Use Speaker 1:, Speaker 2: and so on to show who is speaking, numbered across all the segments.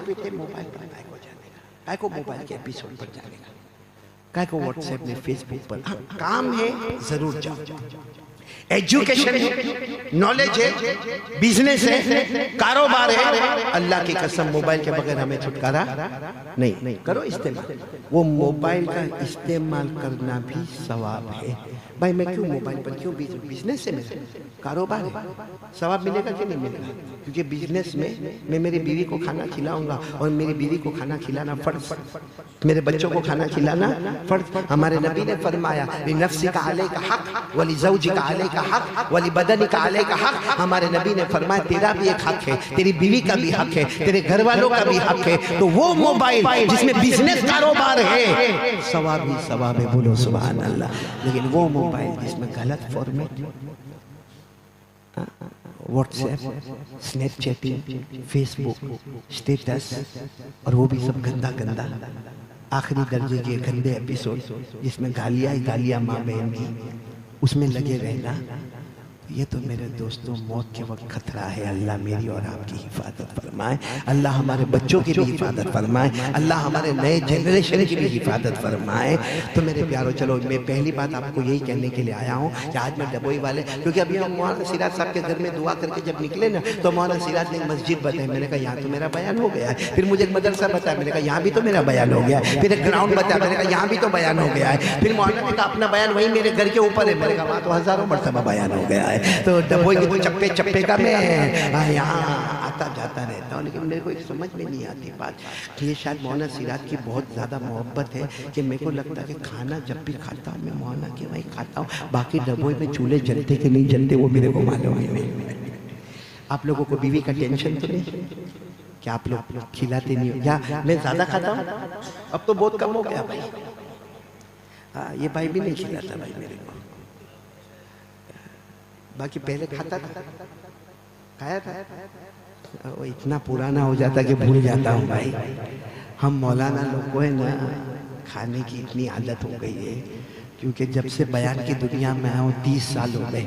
Speaker 1: بیٹھے موبائل پر کائے کو جانے گا, کائے کو موبائل کے ایپیسوڈ پر جانے گا, کائے کو واٹس ایپ میں فیس بک پر. کام ہے ضرور جاؤ, ایجوکیشن ہے, نالج ہے, بزنس ہے, کاروبار ہے. اللہ کی قسم موبائل کے بغیر ہمیں چھٹکارا نہیں. کرو استعمال. وہ موبائل کا استعمال کرنا بھی ثواب ہے. بھائی میں کیوں موبائل پر, کیوں بزنس سے میرا کاروبار ہے, ثواب ملے گا کہ نہیں ملے گا؟ کیونکہ بزنس میں میں میری بیوی کو کھانا کھلاؤں گا, اور میری بیوی کو کھانا کھلانا فرض, میرے بچوں کو کھانا کھلانا فرض. ہمارے نبی نے فرمایا لنفسک علیک حق ولزوجک علیک حق ولبدنک علیک حق. ہمارے نبی نے فرمایا تیرا بھی ایک حق ہے, تیری بیوی کا بھی حق ہے, تیرے گھر والوں کا بھی حق ہے. تو وہ موبائل جس میں بزنس کاروبار ہے ثواب ہی ثواب ہے, بولو سبحان اللہ. لیکن وہ موبائل جس میں غلط format, WhatsApp, Snapchatting, Facebook, status, اور وہ بھی سب گندا گندا آخری درجے کے گندے ایپیسوڈ جس میں گالیاں ماں بہن کی, اس میں لگے رہنا, یہ تو میرے دوستوں موت کے وقت خطرہ ہے. اللہ میری اور آپ کی حفاظت فرمائے, اللہ ہمارے بچوں کی بھی حفاظت فرمائے, اللہ ہمارے نئے جنریشن کی بھی حفاظت فرمائے. تو میرے پیارو چلو میں پہلی بات آپ کو یہی کہنے کے لیے آیا ہوں کہ آج میں ڈبوئی والے, کیونکہ ابھی ہم مولانا سراج صاحب کے گھر میں دعا کر کے جب نکلے نا تو مولانا سراج نے ایک مسجد بتائی. میں نے کہا یہاں تو میرا بیان ہو گیا ہے. پھر مجھے ایک مدرسہ بتایا, میں نے کہا یہاں بھی تو میرا بیان ہو گیا ہے. پھر ایک گراؤنڈ بتایا, میں نے کہا یہاں بھی تو بیان ہو گیا ہے. پھر مولانا نے کہا اپنا بیان وہی میرے گھر کے اوپر ہے. میں نے کہا وہاں تو ہزاروں مرتبہ بیان ہو گیا ہے. تو ڈبوئی تو چپے چپے کا میں یہاں آتا جاتا رہتا ہوں, لیکن میرے کو ایک سمجھ میں نہیں آتی بات کہ یہ شاید مولانا سراج کی بہت زیادہ محبت ہے کہ میرے کو لگتا ہے کہ کھانا جب بھی کھاتا ہوں میں مولانا کے وہیں کھاتا ہوں. باقی ڈبوئی میں چولہے جلتے کہ نہیں جلتے وہ میرے کو معلوم ہی نہیں. آپ لوگوں کو بیوی کا ٹینشن تو نہیں کہ آپ لوگ کھلاتے نہیں ہو, یا میں زیادہ کھاتا ہوں؟ اب تو بہت کم ہو گیا بھائی. یہ بھائی بھی نہیں کھلاتا بھائی میرے کو, باقی پہلے کھاتا تھا, کھایا تھا. وہ اتنا پرانا ہو جاتا کہ بھول جاتا ہوں بھائی. ہم مولانا لوگ کو ہے نا کھانے کی اتنی عادت ہو گئی ہے, کیونکہ جب سے بیان کی دنیا میں آیا ہوں 30 سال ہو گئے.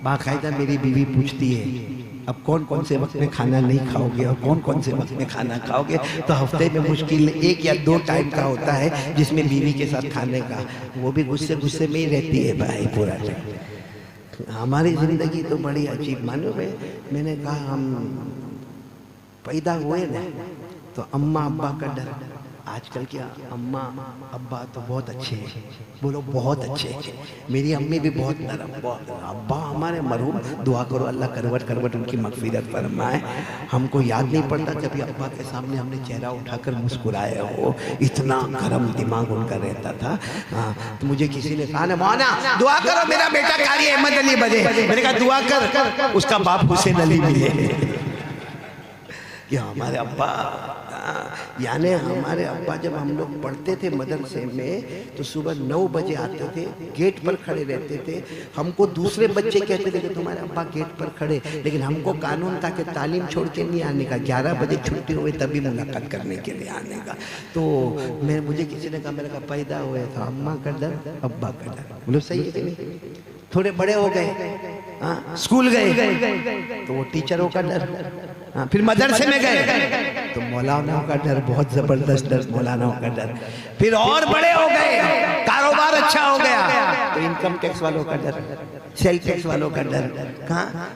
Speaker 1: باقاعدہ میری بیوی پوچھتی ہے اب کون کون سے وقت میں کھانا نہیں کھاؤ گے اور کون کون سے وقت میں کھانا کھاؤ گے. تو ہفتے میں مشکل 1 یا 2 ٹائم کا ہوتا ہے جس میں بیوی کے ساتھ کھانے کا, وہ بھی غصے میں ہی رہتی ہے بھائی پورا ٹائم. ہماری زندگی تو بڑی عجیب معلوم ہے. میں نے کہا ہم پیدا ہوئے نا تو اماں ابا کا ڈر, آج کل کیا اماں ابا تو بہت اچھے ہیں, بولو بہت اچھے ہیں. میری امی بھی بہت نرم, بہت. ابا ہمارے مرحوم, دعا کرو اللہ کروٹ کروٹ ان کی مغفرت فرمائے. ہم کو یاد نہیں پڑتا جب یہ ابا کے سامنے ہم نے چہرہ اٹھا کر مسکرائے ہو, اتنا گرم دماغ ان کا رہتا تھا. تو مجھے کسی نے کہا نا مولانا دعا کرو میرا بیٹا قاری احمد علی بنے. میں نے کہا دعا کر اس کا باپ حسین علی ملے. کہ ہمارے ابا, یعنی ہمارے ابا جب ہم لوگ پڑھتے تھے مدرسے میں تو صبح 9 بجے آتے تھے, گیٹ پر کھڑے رہتے تھے. ہم کو دوسرے بچے کہتے تھے کہ تمہارے ابا گیٹ پر کھڑے, لیکن ہم کو قانون تھا کہ تعلیم چھوڑ کے نہیں آنے کا, 11 بجے چھٹی ہوئے تبھی ملاقات کرنے کے لیے آنے کا. تو مجھے کسی نے کہا, میں نے کہا پیدا ہوئے تھا اماں کا ڈر ابا کا ڈر. بولو صحیح ہے کہ نہیں؟ تھوڑے بڑے ہو گئے, اسکول گئے تو وہ ٹیچروں کا ڈر, پھر مدرسے میں گئے تو مولانا کا ڈر, بہت زبردست ڈر مولانا کا ڈر. پھر اور بڑے ہو گئے, کاروبار اچھا ہو گیا تو انکم ٹیکس والوں کا ڈر, سیل ٹیکس والوں کا ڈر.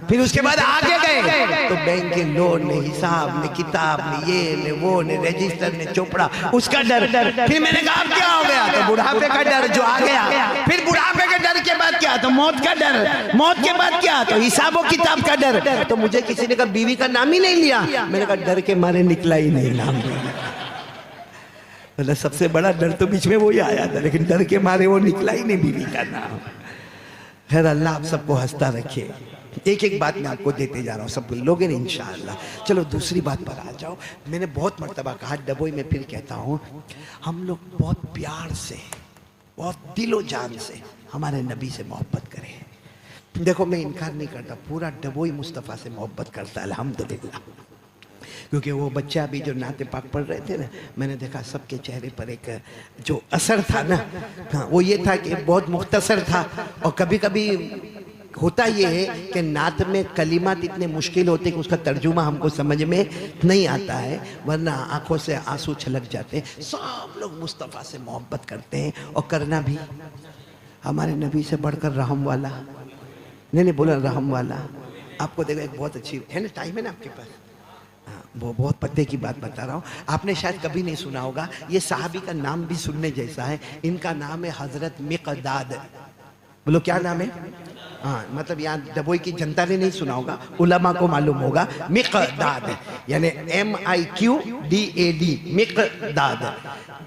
Speaker 1: پھر اس کے بعد آگے گئے تو بینک کے لون نے, حساب نے, کتاب نے, یہ نے, وہ نے, رجسٹر نے, چوپڑا, اس کا ڈر. پھر میں نے کہا اب کیا ہو گیا تو بڑھاپے کا ڈر جو آ گیا. پھر بڑھاپے کے ڈر کے بعد کیا تو موت کا ڈر, موت کے بعد کیا تو حساب و کتاب کا ڈر. تو مجھے کسی نے کہا بیوی کا نام ہی نہیں لیا. میں نے کہا ڈر کے مارے نکلا ہی نہیں نام. سب سے بڑا ڈر تو بیچ میں وہی آیا تھا, لیکن ڈر کے مارے وہ نکلا ہی نہیں بیوی کا نام. خیر اللہ آپ سب کو ہنستا رکھے. ایک ایک بات میں آپ کو دیتے جا رہا ہوں, سب لوگ ہیں انشاءاللہ. چلو دوسری بات پر آ جاؤ. میں نے بہت مرتبہ کہا, ڈبوئی میں پھر کہتا ہوں, ہم لوگ بہت پیار سے, بہت دل و جان سے ہمارے نبی سے محبت کریں. دیکھو میں انکار نہیں کرتا, پورا ڈبوئی مصطفیٰ سے محبت کرتا ہے الحمدللہ. کیونکہ وہ بچہ بھی جو نعت پاک پڑھ رہے تھے نا, میں نے دیکھا سب کے چہرے پر ایک جو اثر تھا نا, وہ یہ تھا کہ بہت مختصر تھا, اور کبھی کبھی ہوتا یہ ہے کہ نعت میں کلمات اتنے مشکل ہوتے کہ اس کا ترجمہ ہم کو سمجھ میں نہیں آتا ہے، ورنہ آنکھوں سے آنسو چھلک جاتے ہیں۔ سب لوگ مصطفیٰ سے محبت کرتے ہیں، اور کرنا بھی۔ ہمارے نبی سے بڑھ کر رحم والا نہیں بولا، رحم والا۔ آپ کو دیکھو ایک بہت اچھی ہے نا، ٹائم ہے نا آپ کے پاس، وہ بہت پتے کی بات بتا رہا ہوں، آپ نے شاید کبھی نہیں سنا ہوگا، یہ صحابی کا نام بھی سننے جیسا ہے۔ ان کا نام ہے حضرت مقداد۔ بولو کیا نام ہے؟ ہاں، مطلب یہاں ڈبوئی کی جنتا نے نہیں سنا ہوگا، علماء کو معلوم ہوگا۔ مقداد یعنی MIQDAD، مقداد،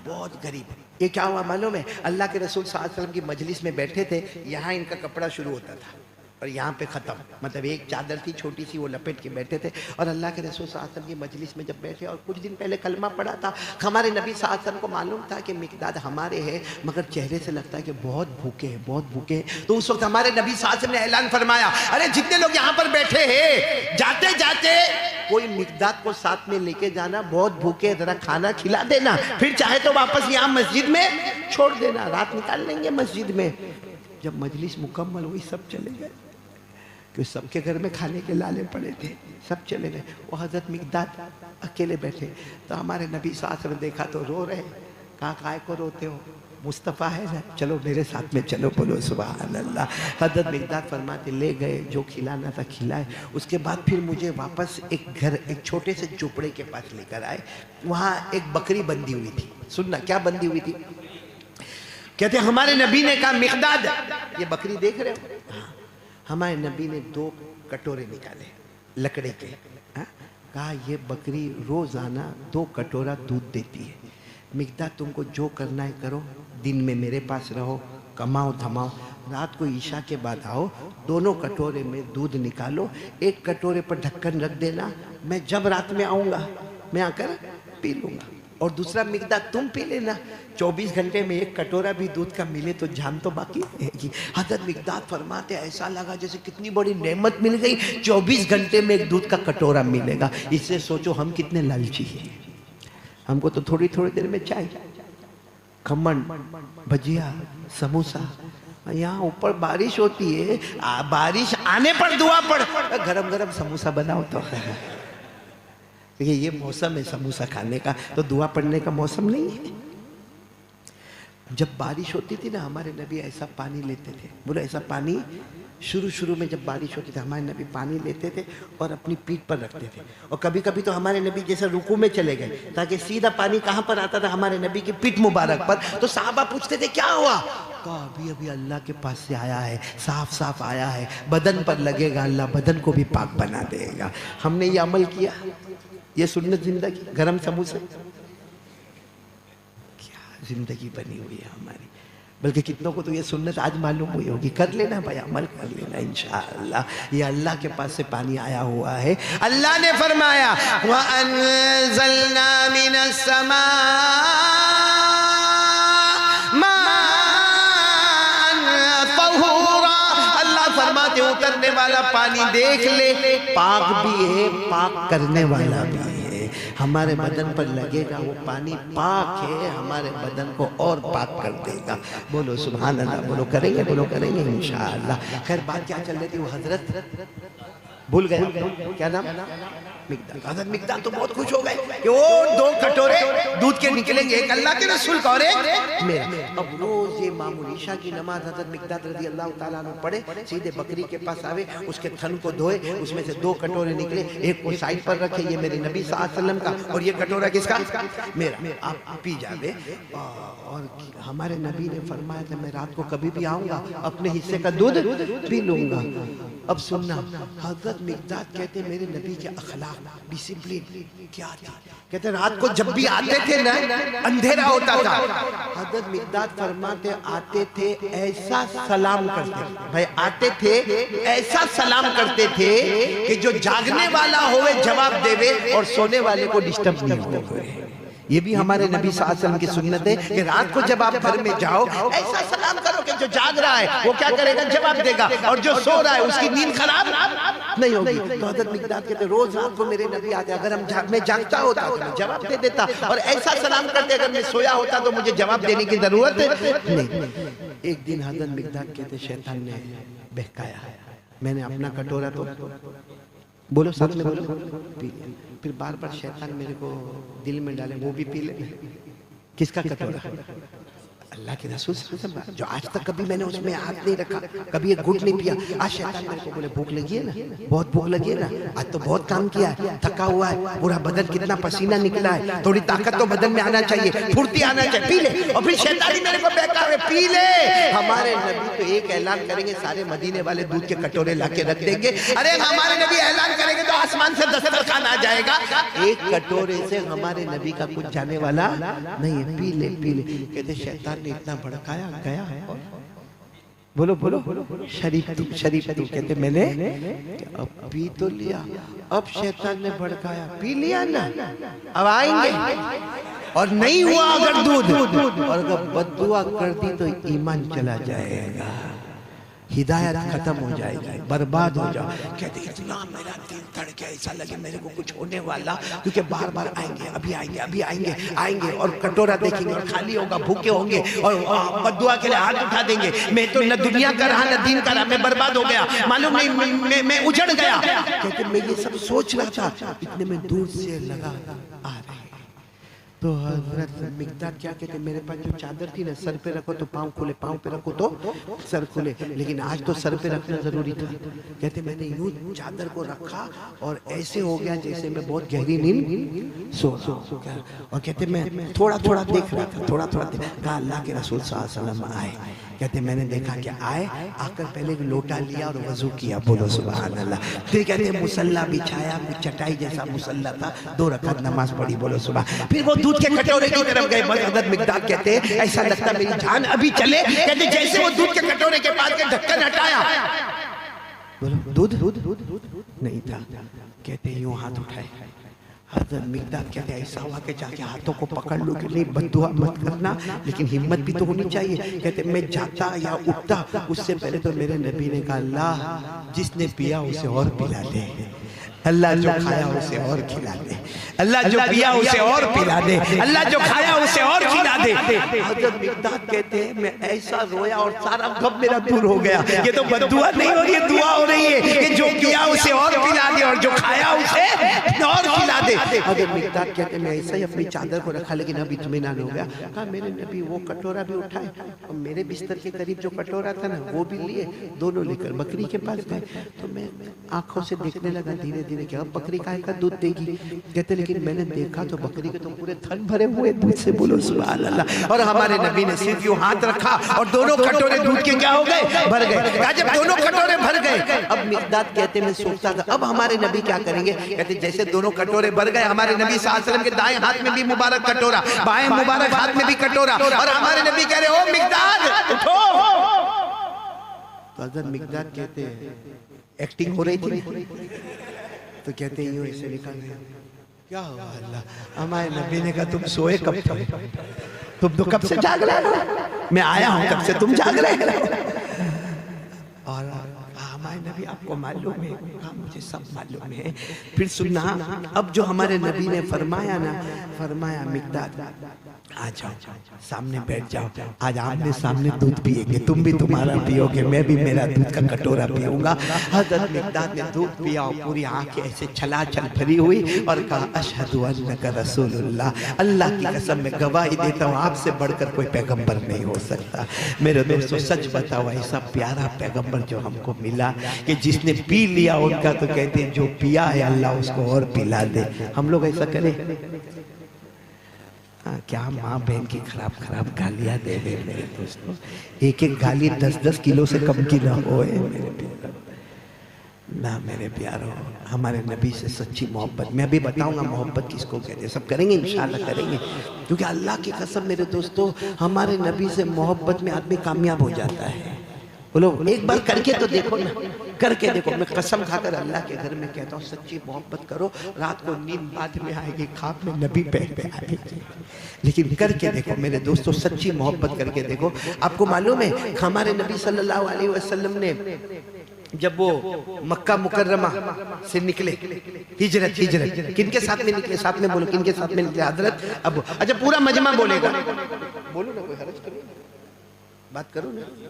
Speaker 1: بہت غریب۔ یہ کیا ہوا معلوم ہے؟ اللہ کے رسول صلی اللہ علیہ وسلم کی مجلس میں بیٹھے تھے، یہاں ان کا کپڑا شروع ہوتا تھا اور یہاں پہ ختم، مطلب ایک چادر تھی چھوٹی سی، وہ لپیٹ کے بیٹھے تھے، اور اللہ کے رسول صلی اللہ علیہ وسلم کی مجلس میں جب بیٹھے اور کچھ دن پہلے کلمہ پڑھا تھا، ہمارے نبی صلی اللہ علیہ وسلم کو معلوم تھا کہ مقداد ہمارے ہیں، مگر چہرے سے لگتا ہے کہ بہت بھوکے ہیں، بہت بھوکے ہیں۔ تو اس وقت ہمارے نبی صلی اللہ علیہ وسلم نے اعلان فرمایا، ارے جتنے لوگ یہاں پر بیٹھے ہیں، جاتے جاتے کوئی مقداد کو ساتھ میں لے کے جانا، بہت بھوکے، ذرا کھانا کھلا دینا، پھر چاہے تو واپس یہاں مسجد میں چھوڑ دینا، رات نکال لیں گے مسجد میں۔ جب مجلس مکمل ہوئی سب چلے گئے، کہ سب کے گھر میں کھانے کے لالے پڑے تھے، سب چلے گئے، وہ حضرت مقداد اکیلے بیٹھے۔ تو ہمارے نبی صلی اللہ علیہ وسلم نے دیکھا تو رو رہے، کہا کائے کو روتے ہو، مصطفیٰ ہے نا، چلو میرے ساتھ میں چلو، بولو سبحان اللہ۔ حضرت مقداد فرماتے لے گئے، جو کھلانا تھا کھلائے، اس کے بعد پھر مجھے واپس ایک گھر، ایک چھوٹے سے جھوپڑے کے پاس لے کر آئے، وہاں ایک بکری بندھی ہوئی تھی۔ سننا کیا بندھی ہوئی تھی؟ کہتے ہمارے نبی نے کہا مقداد یہ بکری دیکھ رہے ہو؟ ہمارے نبی نے 2 کٹورے نکالے لکڑے کے، کہا یہ بکری روزانہ 2 کٹورا دودھ دیتی ہے، مقداد تم کو جو کرنا ہے کرو، دن میں میرے پاس رہو، کماؤ دھماؤ، رات کو عشاء کے بعد آؤ، دونوں کٹورے میں دودھ نکالو، ایک کٹورے پر ڈھکن رکھ دینا، میں جب رات میں آؤں گا میں آ کر پی لوں گا، اور دوسرا مقداد تم پی لینا، 24 گھنٹے میں ایک کٹورا بھی دودھ کا ملے تو جان تو باقی رہے گی۔ حضرت مقداد فرماتے ایسا لگا جیسے کتنی بڑی نعمت مل گئی، 24 گھنٹے میں ایک دودھ کا کٹورا ملے گا۔ اس سے سوچو ہم کتنے لالچی ہیں، ہم کو تو تھوڑی تھوڑی دیر میں چائے، کھمن، بھجیا، سموسا، یہاں اوپر بارش ہوتی ہے، بارش آنے پر دعا پڑھ، گرم گرم سموسا بناؤ تو یہ موسم ہے سموسا کھانے کا، تو دعا پڑھنے کا موسم نہیں ہے۔ جب بارش ہوتی تھی نا ہمارے نبی ایسا پانی لیتے تھے، بولو ایسا پانی، شروع میں جب بارش ہوتی تھی ہمارے نبی پانی لیتے تھے اور اپنی پیٹھ پر رکھتے تھے، اور کبھی کبھی تو ہمارے نبی جیسے رکوع میں چلے گئے تاکہ سیدھا پانی کہاں پر آتا تھا، ہمارے نبی کی پیٹھ مبارک پر، تو صحابہ پوچھتے تھے کیا ہوا؟ کہا ابھی اللہ کے پاس سے آیا ہے، صاف صاف آیا ہے، بدن پر لگے گا، اللہ بدن کو بھی پاک بنا دے گا۔ ہم نے یہ عمل کیا، یہ سنت زندگی، گرم سموسے، کیا زندگی بنی ہوئی ہے ہماری، بلکہ کتنوں کو تو یہ سنت آج معلوم ہوئی ہوگی، کر لینا بھائی، عمل کر لینا انشاءاللہ، یہ اللہ کے پاس سے پانی آیا ہوا ہے۔ اللہ نے فرمایا وَأَنزَلْنَا مِنَ السَّمَاءِ فرماتے اترنے والا پانی دیکھ لے، پاک بھی ہے، پاک کرنے والا بھی ہے، ہمارے بدن پر لگے گا وہ پانی پاک ہے، ہمارے بدن کو اور پاک کر دے گا۔ بولو سبحان اللہ، بولو کریں گے انشاءاللہ۔ خیر بات کیا چل رہی تھی، وہ حضرت بھول گیا کیا نام؟ مقداد۔ حضرت مقداد تو بہت خوش ہو گئے کہ وہ 2 کٹورے دودھ کے نکلیں گے، ایک اللہ کے رسول کا اور ایک میرا۔ اب روز یہ معمول عشاء کی نماز حضرت مقداد رضی اللہ تعالیٰ عنہ پڑھے، سیدھے بکری کے پاس آوے، اس کے تھن کو دھوئے، اس میں سے 2 کٹورے نکلے، ایک کو سائڈ پر رکھے، یہ میرے نبی صلی اللہ علیہ وسلم کا، اور یہ کٹورا کس کا؟ میرا، آپ پی جاوے۔ اور ہمارے نبی نے فرمایا کہ میں رات کو کبھی بھی آؤں گا اپنے حصے کا دودھ پی لوں گا۔ اب سننا، حضرت مقداد کہتے میرے نبی کے اخلاق، ڈسپلین کیا تھی، کہتے رات کو جب بھی آتے تھے نا اندھیرا ہوتا تھا، حضرت مقداد فرماتے آتے تھے ایسا سلام کرتے تھے، بھائی آتے تھے ایسا سلام کرتے تھے کہ جو جاگنے والا ہوئے جواب دے اور سونے والے کو ڈسٹرب نہیں ہوئے۔ یہ بھی ہمارے نبی صلی اللہ علیہ وسلم کی سنت ہے کہ رات کو جب آپ گھر میں جاؤ ایسا سلام کرو کہ جو جاگ رہا ہے وہ کیا کرے گا؟ جواب دے گا، اور جو سو رہا ہے اس کی نیند خراب نہیں ہوگی۔ تو حضرت مقداد کہتے روز رات کو میرے نبی آتے، اگر میں جاگتا ہوتا تو میں جواب دے دیتا، اور ایسا سلام کرتے اگر میں سویا ہوتا تو مجھے جواب دینے کی ضرورت نہیں۔ ایک دن حضرت مقداد کہتے شیطان نے بہکایا، میں نے اپنا کٹورا تو بولو ساتھ میں بولو پی لیا. پھر بار بار شیطان میرے کو دل میں ڈالے وہ بھی پی لے. کس کا کٹورا؟ اللہ کے رسول صلی اللہ علیہ وسلم جو آج تک کبھی میں نے اس میں ہاتھ نہیں رکھا, کبھی ایک گھٹ نہیں پیا. آج شیطان میرے کو بولے بھوک لگی ہے نا, بہت بھوک لگی ہے نا, آج تو بہت کام کیا ہے, تھکا ہوا ہے, پورا بدن کتنا پسینہ نکلا ہے, تھوڑی طاقت تو بدن میں آنا چاہیے, پھرتی آنا چاہیے, پی لے. اور پھر شیطان میرے کو بہکاوے پی لے. ہمارے نبی تو ایک اعلان کریں گے, سارے مدینے والے دودھ کے کٹورے لا کے رکھ دیں گے. ارے ہمارے نبی اعلان کریں گے تو آسمان سے دسترخوان آ جائے گا. ایک کٹورے سے ہمارے نبی کا کچھ جانے والا نہیں ہے. پی لے پی لے. کہتے شیطان نے اتنا بھڑکایا گیا. بولو بولو شریف تو شریف تو. کہتے میں نے اب پی تو لیا, اب شیطان نے بھڑکایا, پی لیا نا, اب آئیں گے. اور نہیں ہوا اگر دودھ, اور اگر بد دعا کر دی تو ایمان چلا جائے گا, ہدایت ختم ہو جائے گا, برباد ہو جاؤ. کہتے اتنا میرا دل دھڑکا, ایسا لگے میرے کو کچھ ہونے والا, کیونکہ بار بار آئیں گے, ابھی آئیں گے, ابھی آئیں گے, آئیں گے, اور کٹورا دیکھیں گے اور خالی ہوگا, بھوکے ہوں گے, اور بد دعا کے لیے ہاتھ اٹھا دیں گے. میں تو نہ دنیا کا رہا نہ دین کا رہا, میں برباد ہو گیا, معلوم نہیں میں اجڑ گیا. کہتے میں یہ سب سوچ رہا تھا, اتنے میں دور سے لگا آ رہے. تو حضرت مقداد کیا کہتے میرے پاس جو چادر تھی نا, سر پہ رکھو تو پاؤں کھلے, پاؤں پہ رکھو تو سر کھلے, لیکن آج تو سر پہ رکھنا ضروری تھا. کہتے میں نے یوں چادر کو رکھا اور ایسے ہو گیا جیسے میں بہت گہری نیند سو رہا ہوں. اور کہتے میں تھوڑا تھوڑا دیکھ رہا تھا, تھوڑا تھوڑا کہا اللہ کے رسول صلی اللہ علیہ وسلم آئے. کہتے میں نے دیکھا کہ آئے, آ کر پہلے لوٹا لیا اور وضو کیا. بولو سبحان اللہ. پھر کہتے مصلی بچھایا, کچھ چٹائی جیسا مصلی تھا, 2 رکعت نماز پڑھی. بولو سبحان. پھر وہ دودھ کے کٹورے کی طرف گئے. حضرت مقداد کہتے ایسا لگتا میری جان ابھی چلے. کہتے جیسے وہ دودھ کے کٹورے کے پاس کے ڈھکن ہٹایا, دودھ نہیں تھا. کہتے یوں ہاتھ اٹھائے. حضرت مقداد کہتے ایسا ہوا کہ جا کے ہاتھوں کو پکڑ لو کہ نہیں بد دعا مت کرنا, لیکن ہمت بھی تو ہونی چاہیے. کہتے میں جاتا یا اٹھتا, اس سے پہلے تو میرے نبی نے کہا اللہ جس نے پیا اسے اور پلا دے, اللہ جو کھایا اسے اور کھلا دے, اللہ جو پیا اسے اور پلا دے, اللہ جو کھایا اسے اور کھلا دے. حضرت مقداد کہتے ہیں میں ایسا رویا اور سارا غم میرا دور ہو گیا. یہ تو بد دعا نہیں ہو رہی ہے, دعا ہو رہی ہے کہ جو پیا اسے اور پلا دے اور جو کھایا اسے اور کھلا دے. حضرت مقداد کہتے ہیں میں ایسا ہی اپنی چادر کو رکھا, لیکن اب اطمینان ہو گیا. کہا میرے نبی وہ کٹورا بھی اٹھائے اور میرے بستر کے قریب جو کٹورا تھا نا وہ بھی لیے, دونوں لے کر بکری کے پاس گئے. تو میں آنکھوں سے دیکھنے لگا دھیرے دھیرے کہ اب بکری کائے کا دودھ دے گی. کہتے لیکن میں نے دیکھا تو بکری کے تو پورے تھن بھرے ہوئے دودھ سے. بولو سبحان اللہ. اور ہمارے نبی نے صرف یوں ہاتھ رکھا اور دونوں کٹورے دودھ کے کیا ہو گئے, بھر گئے. کہا جب دونوں کٹورے بھر گئے, اب مقداد کہتے میں سوچتا تھا اب ہمارے نبی کیا کریں گے. کہتے جیسے دونوں کٹورے بھر گئے, ہمارے نبی صلی اللہ علیہ وسلم کے دائیں ہاتھ میں بھی مبارک کٹورا, بائیں مبارک ہاتھ میں بھی کٹورا, اور ہمارے نبی کہہ رہے او مقداد اٹھو. تو حضرت مقداد کہتے ہیں ایکٹنگ ہو رہی تھی, تو کہتے ہیں یوں اسے نکل گیا. کیا ہوا اللہ, ہمارے نبی نے کہا تم سوئے کب تھے, تم تو کب سے جاگ رہے ہو, میں آیا ہوں کب سے تم جاگ رہے ہو. اور ہمارے نبی آپ کو معلوم ہے, کہا مجھے سب معلوم ہے. پھر سننا, اب جو ہمارے نبی نے فرمایا نا, فرمایا مقداد آ جاؤ سامنے بیٹھ جاؤ, آج آمنے سامنے دودھ پیئیں گے, تم بھی تمہارا پیو گے, میں بھی میرا دودھ کا کٹورا پیوں گا. حضرت مقداد نے دودھ پیا اور پوری آنکھیں ایسے چھلا چھل بھری ہوئی اور کہا اشہد انک رسول اللہ, اللہ کی قسم میں گواہی دیتا ہوں آپ سے بڑھ کر کوئی پیغمبر نہیں ہو سکتا. میرے دوستو سچ بتاؤ, ایسا پیارا پیغمبر جو ہم کو ملا کہ جس نے پی لیا ان کا, تو کہتے ہیں جو پیا ہے اللہ اس کو اور پلا دے. ہم لوگ ایسا کریں کیا؟ ماں بہن کی خراب گالیاں دے دے میرے دوستوں, ایک ایک گالی 10-10 کلو سے کم کی نہ ہوئے میرے پیارو. نہ میرے پیارو, ہمارے نبی سے سچی محبت, میں ابھی بتاؤں گا محبت کس کو کہتے ہیں, سب کریں گے انشاءاللہ کریں گے, کیونکہ اللہ کی قسم میرے دوستوں ہمارے نبی سے محبت میں آدمی کامیاب ہو جاتا ہے. بولو ایک بار کر کے تو دیکھو نا, کر کے دیکھو. میں قسم کھا کر اللہ کے گھر میں کہتا ہوں سچی محبت کرو, رات کو نیند بعد میں آئے گی, خواب میں نبی پہ آئے گی, لیکن کر کے دیکھو میرے دوستو, سچی محبت کر کے دیکھو. آپ کو معلوم ہے ہمارے نبی صلی اللہ علیہ وسلم نے جب وہ مکہ مکرمہ سے نکلے, ہجرت کن کے ساتھ میں نکلے, ساتھ میں بولو کن کے ساتھ میں نکلے, حضرت ابو. اچھا پورا مجمع بولے گا, بولو نا, کوئی حرج کرو, بات کرو نا.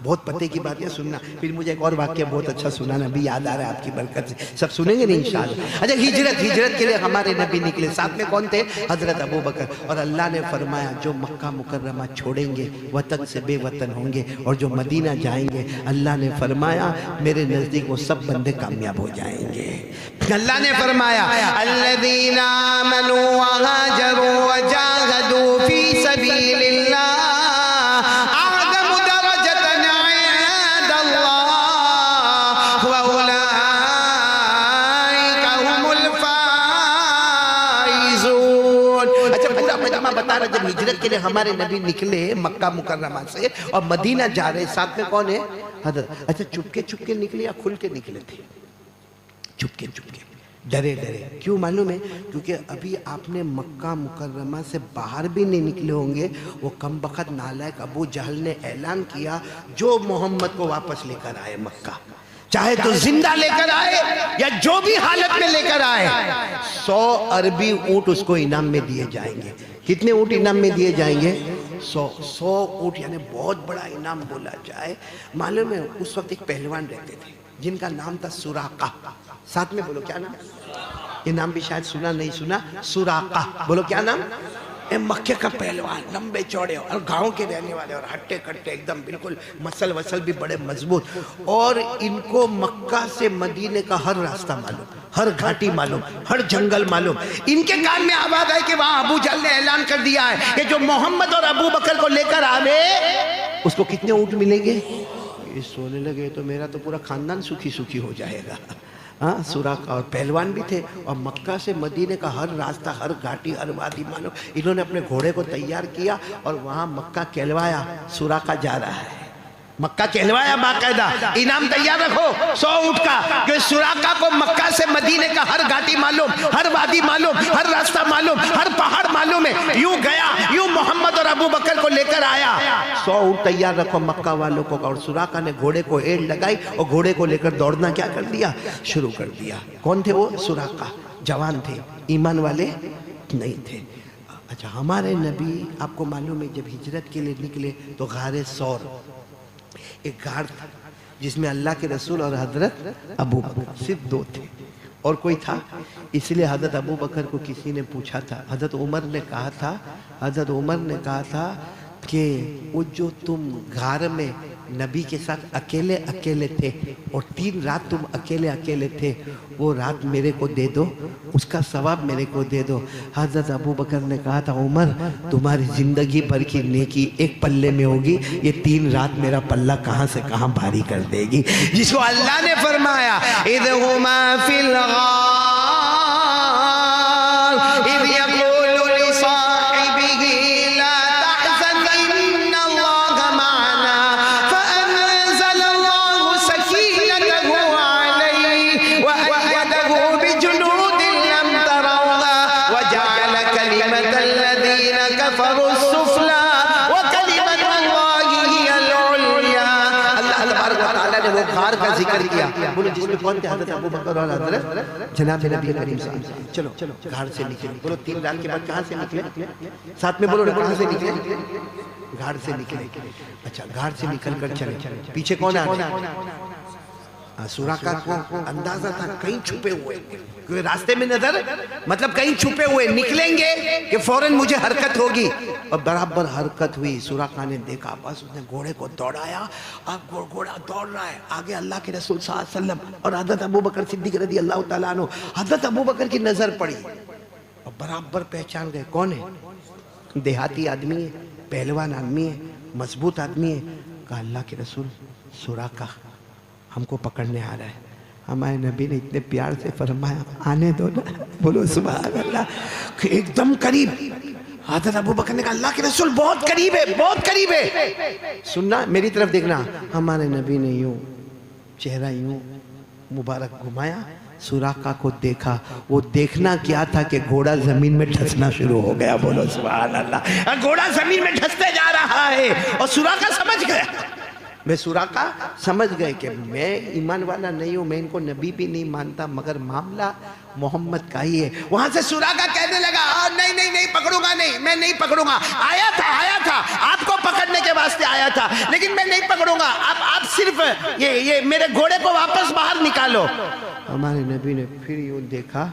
Speaker 1: بہت پتے کی بات ہے سننا. پھر مجھے ایک اور واقعہ بہت اچھا سنانا بھی یاد آ رہا ہے آپ کی برکت سے. سب سنیں گے نہیں انشاءاللہ. اچھا ہجرت کے لیے ہمارے نبی نکلے. ساتھ میں کون تھے؟ حضرت ابو بکر. اور اللہ نے فرمایا جو مکہ مکرمہ چھوڑیں گے وطن سے بے وطن ہوں گے اور جو مدینہ جائیں گے اللہ نے فرمایا میرے نزدیک وہ سب بندے کامیاب ہو جائیں گے. اللہ نے فرمایا الذین آمنوا وہاجروا وجاہدوا فی سبیل اللہ جب ہجرت کے لئے ہمارے نبی نکلے مکہ مکرمہ سے اور مدینہ جا رہے ساتھ میں کون ہے؟ حضرت. اچھا چپکے نکلے یا کھل کے نکلے تھے؟ چپکے ڈرے. کیوں معلوم ہے؟ کیونکہ ابھی آپ نے مکہ مکرمہ سے باہر بھی نہیں نکلے ہوں گے. وہ کم بخت نالائق ابو جہل نے اعلان کیا جو محمد کو واپس لے کر آئے مکہ چاہے تو زندہ لے کر آئے یا جو بھی حالت میں لے کر آئے 100 عربی اونٹ اس کو انعام میں دیے جائیں گے. کتنے اونٹ انعام میں دیے جائیں گے؟ 100 اونٹ. یعنی بہت بڑا انعام بولا جائے. معلوم ہے اس وقت ایک پہلوان رہتے تھے جن کا نام تھا سراقہ. ساتھ میں بولو کیا نام؟ یہ نام بھی شاید سنا نہیں سنا. سراقہ. بولو کیا نام؟ مکے کا پہلوان لمبے چوڑے اور گاؤں کے رہنے والے اور ہٹے کٹے ایک دم بالکل مسل وسل بھی بڑے مضبوط. اور ان کو مکہ سے مدینے کا ہر راستہ معلوم, ہر گھاٹی معلوم, ہر جنگل معلوم. ان کے کان میں آواز آئی کہ وہاں ابو جہل نے اعلان کر دیا ہے کہ جو محمد اور ابو بکر کو لے کر آوے اس کو کتنے اونٹ ملیں گے. یہ سونے لگے تو میرا تو پورا خاندان سکھی ہو جائے گا. سراقہ اور پہلوان بھی تھے اور مکہ سے مدینے کا ہر راستہ ہر گھاٹی ہر وادی معلوم. انہوں نے اپنے گھوڑے کو تیار کیا اور وہاں مکہ کہلوایا سراقہ جا رہا ہے. مکہ کہلوایا باقاعدہ. انعام تیار رکھو 100 اونٹ کا. کہ سراقہ کو مکہ سے مدینے کا ہر گھاٹی معلوم, ہر وادی معلوم, ہر راستہ معلوم, ہر پہاڑ معلوم ہے. یوں گیا, یوں محمد اور ابو بکر کو لے کر آیا. 100 اونٹ تیار رکھو مکہ والوں کو. اور سراقہ نے گھوڑے کو ایڑ لگائی اور گھوڑے کو لے کر دوڑنا کیا کر دیا؟ شروع کر دیا. کون تھے وہ؟ سراقہ. جوان تھے, ایمان والے نہیں تھے. اچھا ہمارے نبی آپ کو معلوم ہے جب ہجرت کے لیے نکلے تو غار ثور ایک غار تھا جس میں اللہ کے رسول اور حضرت ابو بکر صرف 2 تھے اور کوئی تھا. اس لیے حضرت ابو بکر کو کسی نے پوچھا تھا. حضرت عمر نے کہا تھا کہ وہ جو تم غار میں نبی کے ساتھ اکیلے تھے اور 3 رات تم اکیلے تھے وہ رات میرے کو دے دو, اس کا ثواب میرے کو دے دو. حضرت ابو بکر نے کہا تھا عمر تمہاری زندگی بھر کی نیکی ایک پلے میں ہوگی, یہ 3 رات میرا پلہ کہاں سے کہاں بھاری کر دے گی. جس کو اللہ نے فرمایا اذ ہما فی الغار اذ یقول لصاحبہ لا تحزن ان اللہ معنا فانزل اللہ سکینتہ علیہ وأیدہ بجنود لم تروها وجعل کلمۃ الذین کفروا السفلی وکلمۃ اللہ ہی العلیٰ. اللہ تبارک و تعالیٰ نے وہ غار کا ذکر کیا. بولو جس میں کون تھے؟ حضرت ابو بکر اور حضرت جناب نبی کریم صلی اللہ علیہ وسلم. چلو غار سے نکلے. بولو 3 رات کے بعد کہاں سے نکلے؟ ساتھ میں بولو کہاں سے نکلے؟ غار سے نکلے. اچھا غار سے نکل کر چلے. پیچھے کون آ رہے؟ سراقہ کو اندازہ تھا کہیں چھپے ہوئے, کیونکہ راستے میں نظر مطلب کہیں چھپے ہوئے نکلیں گے کہ فوراً مجھے حرکت ہوگی. اور برابر حرکت ہوئی. سراقہ نے دیکھا بس اس نے گھوڑے کو دوڑایا. اب گھوڑا دوڑ رہا ہے آگے اللہ کے رسول صلی اللہ علیہ وسلم اور حضرت ابو بکر صدیق رضی اللہ تعالیٰ عنہ. حضرت ابو بکر کی نظر پڑی اور برابر پہچان گئے کون ہے؟ دیہاتی آدمی ہے, پہلوان آدمی ہے, مضبوط آدمی ہے. کہا اللہ کے رسول سراقہ ہم کو پکڑنے آ رہا ہے. ہمارے نبی نے اتنے پیار سے فرمایا آنے دو نا. بولو سبحان اللہ. کہ ایک دم قریب. حضرت ابو بکر نے کہا اللہ کے رسول بہت قریب ہے, بہت قریب ہے. سننا میری طرف دیکھنا. ہمارے نبی نے یوں چہرہ یوں مبارک گھمایا, سراقہ کو دیکھا. وہ دیکھنا کیا تھا کہ گھوڑا زمین میں ٹھسنا شروع ہو گیا. بولو سبحان اللہ. گھوڑا زمین میں ٹھستے جا رہا ہے اور سراقہ سمجھ گیا. میں سراقہ سمجھ گئے کہ میں ایمان والا نہیں ہوں, میں ان کو نبی بھی نہیں مانتا, مگر معاملہ محمد کا ہی ہے. وہاں سے سراقہ کہنے لگا نہیں پکڑوں گا, نہیں میں نہیں پکڑوں گا. آیا تھا, آپ کو پکڑنے کے واسطے آیا تھا, لیکن میں نہیں پکڑوں گا, آپ صرف یہ میرے گھوڑے کو واپس باہر نکالو. ہمارے نبی نے پھر یوں دیکھا,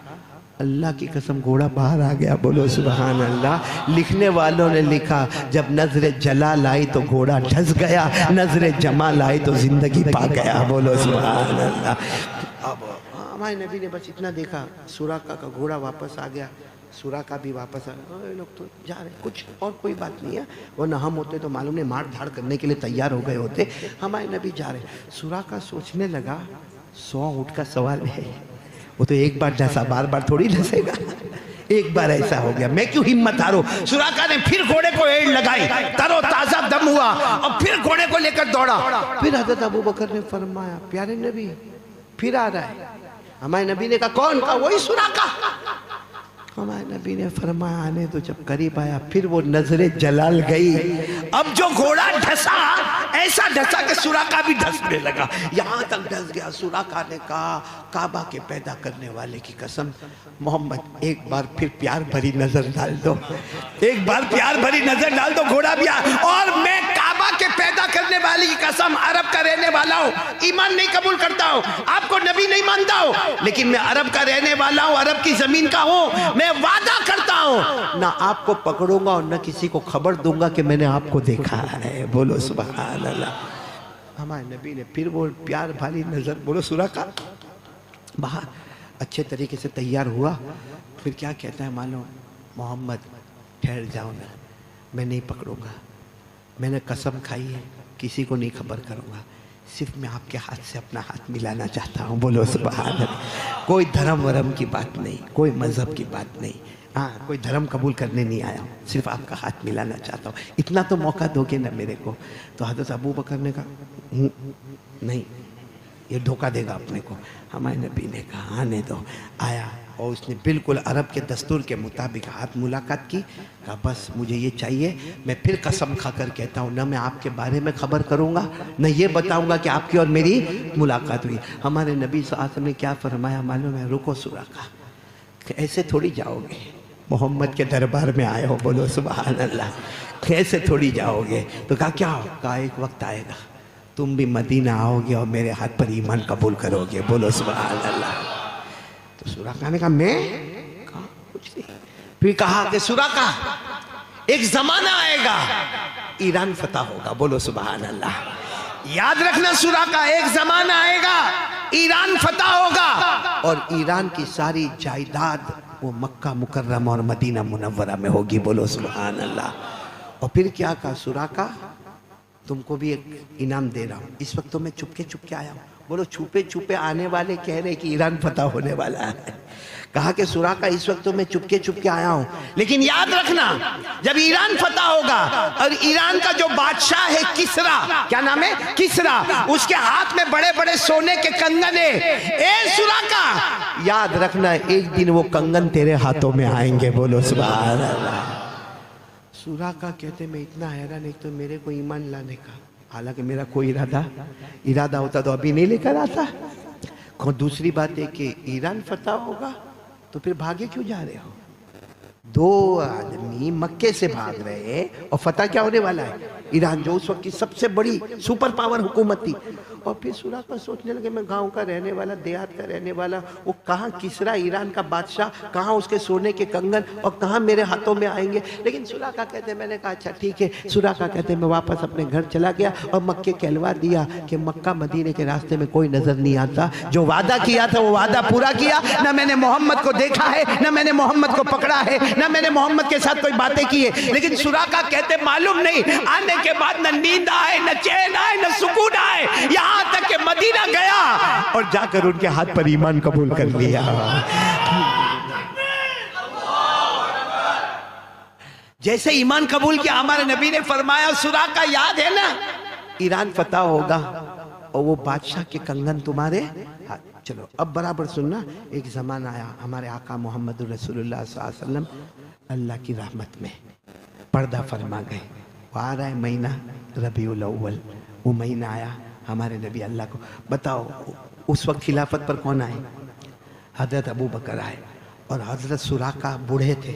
Speaker 1: اللہ کی قسم گھوڑا باہر آ گیا. بولو سبحان اللہ. لکھنے والوں نے لکھا جب نظر جلال آئی تو گھوڑا ڈھس گیا, نظر جمال آئی تو زندگی پا گیا. بولو سبحان اللہ. اب ہمارے نبی نے بس اتنا دیکھا, سراقہ کا گھوڑا واپس آ گیا, سراقہ بھی واپس آ گیا. لوگ تو جا رہے, کچھ اور کوئی بات نہیں ہے, ورنہ ہم ہوتے تو معلوم نہیں مار دھاڑ کرنے کے لیے تیار ہو گئے ہوتے. ہمارے نبی جا رہے. سراقہ سوچنے لگا 100 اونٹ کا سوال ہے, وہ تو ایک بار ڈھسا, بار بار تھوڑی ڈھسے گا. ایک بار ایسا ہو گیا, میں کیوں ہمت ہاروں. سراقہ نے پھر گھوڑے کو ایڑ لگائی, ترو تازہ دم ہوا, اور پھر گھوڑے کو لے کر دوڑا. پھر حضرت ابوبکر نے فرمایا پیارے نبی پھر آ رہا ہے. ہمارے نبی نے کہا کون؟ کہا وہی سراقہ. ہمارے نبی نے فرمایا آنے تو. جب قریب آیا پھر وہ نظر جلال گئی. اب جو گھوڑا ڈھسا ایسا ڈھسا کہ سراقہ بھی ڈھسنے لگا, یہاں تک ڈھس گیا. سراقہ نے کہا کعبہ کے پیدا کرنے والے کی قسم محمد ایک بار پھر پیار بھری نظر ڈال دو, ایک بار پیار بھری نظر ڈال دو. گھوڑا بھی آ, اور میں کعبہ کے پیدا کرنے والے کی قسم عرب کا رہنے والا ہوں, ایمان نہیں قبول کرتا ہوں, آپ کو نبی نہیں مانتا ہوں, لیکن میں عرب کا رہنے والا ہوں, عرب کی زمین کا ہوں. میں وعدہ کرتا ہوں نہ آپ کو پکڑوں گا اور نہ کسی کو خبر دوں گا کہ میں نے آپ کو دیکھا ہے. بولو سبحان اللہ. ہمارے نبی نے پھر وہ پیار بھاری نظر. بولو سراقہ باہر اچھے طریقے سے تیار ہوا. پھر کیا کہتا ہے معلوم, محمد ٹھہر جاؤ نا, میں نہیں پکڑوں گا, میں نے قسم کھائی ہے کسی کو نہیں خبر کروں گا, صرف میں آپ کے ہاتھ سے اپنا ہاتھ ملانا چاہتا ہوں. بولو سبحان اللہ. کوئی دھرم ورم کی بات نہیں, کوئی مذہب کی بات نہیں, ہاں کوئی دھرم قبول کرنے نہیں آیا ہوں, صرف آپ کا ہاتھ ملانا چاہتا ہوں, اتنا تو موقع دو گے نا میرے کو. تو حضرت ابوبکر نے کہا نہیں, یہ دھوکہ دے گا اپنے کو. ہمارے نبی نے کہا آنے دو. آیا اور اس نے بالکل عرب کے دستور کے مطابق ہاتھ ملاقات کی. کہا بس مجھے یہ چاہیے, میں پھر قسم کھا کر کہتا ہوں نہ میں آپ کے بارے میں خبر کروں گا, نہ یہ بتاؤں گا کہ آپ کی اور میری ملاقات ہوئی. ہمارے نبی صلی اللہ علیہ وسلم نے کیا فرمایا معلوم ہے, رکو سراقہ, ایسے تھوڑی جاؤ گے, محمد کے دربار میں آئے ہو. بولو سبحان اللہ. ایسے تھوڑی جاؤ گے. تو کہا کیا ہو؟ کہا ایک وقت آئے گا تم بھی مدینہ آؤ گے اور میرے ہاتھ پر ایمان قبول کرو گے. بولو سبحان اللہ. تو سراقہ نے کہا میں؟ کہا کچھ نہیں. پھر کہا کہ سراقہ ایک زمانہ آئے گا ایران فتح ہوگا. بولو سبحان اللہ. یاد رکھنا سراقہ, ایک زمانہ آئے گا ایران فتح ہوگا, اور ایران کی ساری جائیداد وہ مکہ مکرمہ اور مدینہ منورہ میں ہوگی. بولو سبحان اللہ. اور پھر کیا کہا سراقہ تم کو بھی ایک انعام دے رہا ہوں. اس وقت تو میں چپکے چپکے آیا ہوں. بولو چھپے چھپے آنے والے کہہ رہے کہ ایران فتح ہونے والا ہے. کہا کہ سراقہ اس وقت تو میں چپکے چپکے آیا ہوں, لیکن یاد رکھنا جب ایران فتح ہوگا اور ایران کا جو بادشاہ ہے کسرا, کیا نام ہے کسرا, اس کے ہاتھ میں بڑے بڑے سونے کے کنگن ہیں. اے سراقہ یاد رکھنا ایک دن وہ کنگن تیرے ہاتھوں میں آئیں گے. بولو سبحان اللہ. سراقہ کہتے میں اتنا حیران, ایک تو میرے کو ایمان لانے کا, حالانکہ میرا کوئی ارادہ ہوتا تو ابھی نہیں لے کر آتا. اور دوسری بات ہے کہ ایران فتح ہوگا تو پھر بھاگے کیوں جا رہے ہو؟ 2 آدمی مکے سے بھاگ رہے ہیں اور فتح کیا ہونے والا ہے؟ ایران, جو اس وقت کی سب سے بڑی سپر پاور حکومت تھی. اور پھر سراقہ سوچنے لگے میں گاؤں کا رہنے والا, دیہات کا رہنے والا, وہ کہاں کسرا ایران کا بادشاہ, کہاں اس کے سونے کے کنگن, اور کہاں میرے ہاتھوں میں آئیں گے. لیکن سراقہ کہتے میں نے کہا اچھا ٹھیک ہے. سراقہ کہتے میں واپس اپنے گھر چلا گیا اور مکے کہلوا دیا کہ مکہ مدینے کے راستے میں کوئی نظر نہیں آتا. جو وعدہ کیا تھا وہ وعدہ پورا کیا. نہ میں نے محمد کو دیکھا ہے, نہ میں نے محمد کو پکڑا ہے, نہ میں نے محمد کے ساتھ کوئی باتیں کی ہے. لیکن سراقہ کہتے معلوم نہیں آنے کے بعد نہ نیند آئے, نہ چین آئے, نہ سکون آئے, یہاں تک کہ مدینہ گیا اور جا کر ان کے ہاتھ پر ایمان قبول کر لیا. جیسے ایمان قبول کیا ہمارے نبی نے فرمایا سراقہ یاد ہے نا ایران فتح ہوگا اور وہ بادشاہ کے کنگن تمہارے ہاتھ. چلو اب برابر سننا. ایک زمانہ آیا ہمارے آقا محمد رسول اللہ صلی اللہ علیہ وسلم اللہ کی رحمت میں پردہ فرما گئے. وہ آ رہا ہے مہینہ ربیع الاول, وہ مہینہ آیا ہمارے نبی اللہ کو. بتاؤ اس وقت خلافت پر کون آئے؟ حضرت ابوبکر آئے, اور حضرت سراقہ بوڑھے تھے,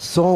Speaker 1: 100